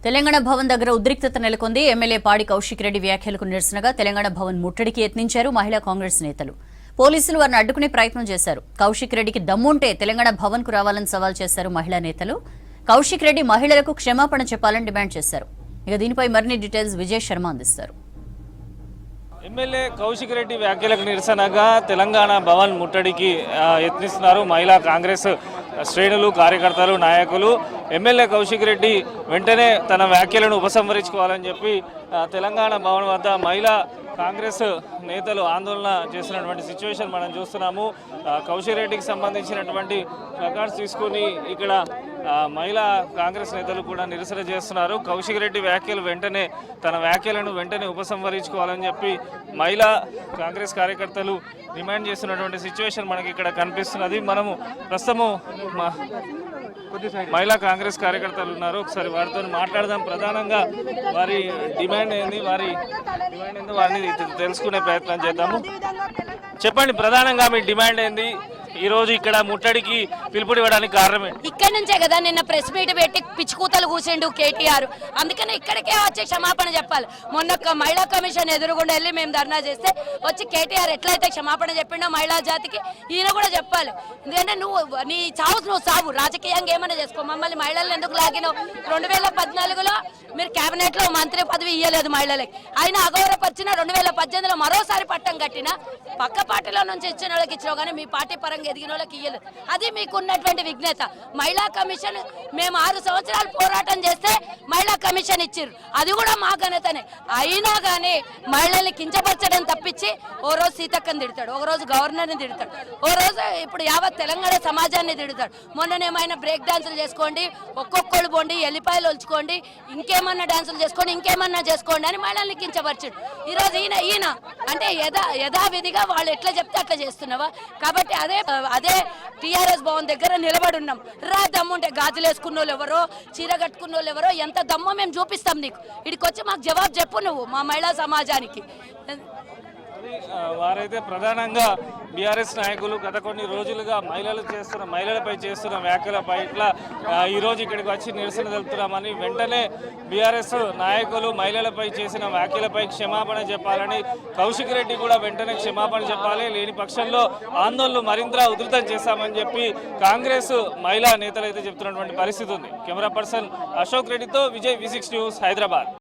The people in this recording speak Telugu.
తెలంగాణ భవన్ దగ్గర ఉద్రిక్తత నెలకొంది. ఎమ్మెల్యే పాడి కౌశిక్ రెడ్డి వ్యాఖ్యలకు నిరసనగా తెలంగాణ భవన్ ముట్టడికి యత్నించారు మహిళా కాంగ్రెస్ నేతలు. పోలీసులు వారిని అడ్డుకునే ప్రయత్నం చేశారు. కౌశిక్ రెడ్డికి దమ్ముంటే తెలంగాణ భవన్ కు రావాలని సవాల్ చేశారు మహిళా నేతలు. కౌశిక్ రెడ్డి మహిళలకు క్షమాపణ చెప్పాలని డిమాండ్ చేశారు. ఇక దీనిపై మరిన్ని డీటెయిల్స్ విజయ్ శర్మ అందిస్తారు. ఎమ్మెల్యే కౌశిక్ రెడ్డి వ్యాఖ్యలకు నిరసనగా తెలంగాణ భవన్ ముట్టడికి యత్నిస్తున్నారు మహిళా కాంగ్రెస్ శ్రేణులు, కార్యకర్తలు, నాయకులు. ఎమ్మెల్యే కౌశిక్ రెడ్డి వెంటనే తన వ్యాఖ్యలను ఉపసంహరించుకోవాలని చెప్పి తెలంగాణ భవన్ వద్ద మహిళా కాంగ్రెస్ నేతలు ఆందోళన చేస్తున్నటువంటి సిచ్యువేషన్ మనం చూస్తున్నాము. కౌశిక్ రెడ్డికి సంబంధించినటువంటి ప్లకార్డ్స్ తీసుకుని ఇక్కడ మహిళా కాంగ్రెస్ నేతలు కూడా నిరసన చేస్తున్నారు. కౌశిక్ రెడ్డి తన వ్యాఖ్యలను వెంటనే ఉపసంహరించుకోవాలని చెప్పి మహిళా కాంగ్రెస్ కార్యకర్తలు డిమాండ్ చేస్తున్నటువంటి సిచ్యువేషన్ మనకి ఇక్కడ కనిపిస్తున్నది. మనము ప్రస్తుతము మహిళా కాంగ్రెస్ కార్యకర్తలు ఉన్నారు, ఒకసారి వారితో మాట్లాడదాం. ప్రధానంగా వారి డిమాండ్ ఏంది, వారిని తెలుసుకునే ప్రయత్నం చేద్దాము. చెప్పండి, ప్రధానంగా మీ డిమాండ్ ఏంది? ఈ రోజు ఇక్కడ ముట్టడికి పిలుపునివ్వడానికి కారణమే ఇక్కడ నుంచే కదా నిన్న ప్రెస్ మీట్ పెట్టి పిచ్చుకూతలు కూర్చిండు కేటీఆర్. అందుకనే ఇక్కడికే వచ్చి క్షమాపణ చెప్పాలి. మొన్న మహిళా కమిషన్ ఎదురుగుండా వెళ్ళి మేము ధర్నా చేస్తే వచ్చి కేటీఆర్ ఎట్లయితే క్షమాపణ చెప్పిండో మహిళా జాతికి ఈయన కూడా చెప్పాలి. ఎందుకంటే నీ చావు సావు, రాజకీయంగా ఏమైనా చేసుకో, మమ్మల్ని మహిళలను ఎందుకు లాగినావు? 2014లో మీరు కేబినెట్ లో మంత్రి పదవి ఇవ్వలేదు మహిళలకి, ఆయన అగౌరవపరిచిన 2018లో మరోసారి పట్టం కట్టిన పక్క పార్టీలో నుంచి ఇచ్చిన వాళ్ళకి ఇచ్చినావు, కానీ మీ పార్టీ పరంగా ఎదిగిన వాళ్ళకి ఇయ్యలేదు. అది మీకున్నటువంటి విఘ్నత. మహిళా కమిషన్ మేము 6 సంవత్సరాలు పోరాటం చేస్తే మహిళా కమిషన్ ఇచ్చారు, అది కూడా మా ఘనతనే. అయినా కానీ మహిళల్ని కించపరచడం తప్పించి ఓ రోజు సీతక్కని తిడతాడు, ఒక రోజు గవర్నర్ని తిడతాడు, ఓ రోజు ఇప్పుడు యావత్ తెలంగాణ సమాజాన్ని తిడతాడు. మొన్ననేమైనా బ్రేక్ డాన్సులు చేసుకోండి, ఒక్కొక్కళ్ళు పోండి, ఎల్లిపాయలు ఒలుచుకోండి, ఇంకేమన్నా డాన్సులు చేసుకోండి, ఇంకేమన్నా చేసుకోండి అని మహిళల్ని కించపరిచాడు. ఈరోజు ఈయన అంటే యథావిధిగా వాళ్ళు ఎట్లా చెప్తే అట్లా చేస్తున్నావా? కాబట్టి అదే టీఆర్ఎస్ భవన్ దగ్గర నిలబడి ఉన్నాం. రా దమ్ముంటే గాజులు వేసుకున్న వాళ్ళు ఎవరో, చీర కట్టుకున్న వాళ్ళు ఎవరో, ఎంత దమ్మో మేము చూపిస్తాం నీకు. ఇక్కడికి వచ్చి మాకు జవాబు చెప్పు నువ్వు మా మహిళా సమాజానికి. వారైతే ప్రధానంగా బీఆర్ఎస్ నాయకులు గత కొన్ని రోజులుగా మహిళలపై చేస్తున్న వ్యాఖ్యలపై ఇట్లా ఈరోజు ఇక్కడికి వచ్చి నిరసన తెలుపుతున్నామని, వెంటనే బీఆర్ఎస్ నాయకులు మహిళలపై చేసిన వ్యాఖ్యలపై క్షమాపణ చెప్పాలని, కౌశిక్ రెడ్డి కూడా వెంటనే క్షమాపణ చెప్పాలి, లేని పక్షంలో ఆందోళనలు మరింత ఉధృతం చేశామని చెప్పి కాంగ్రెస్ మహిళా నేతలు అయితే చెప్తున్నటువంటి పరిస్థితి ఉంది. కెమెరా పర్సన్ అశోక్ రెడ్డితో విజయ్, V6 న్యూస్, హైదరాబాద్.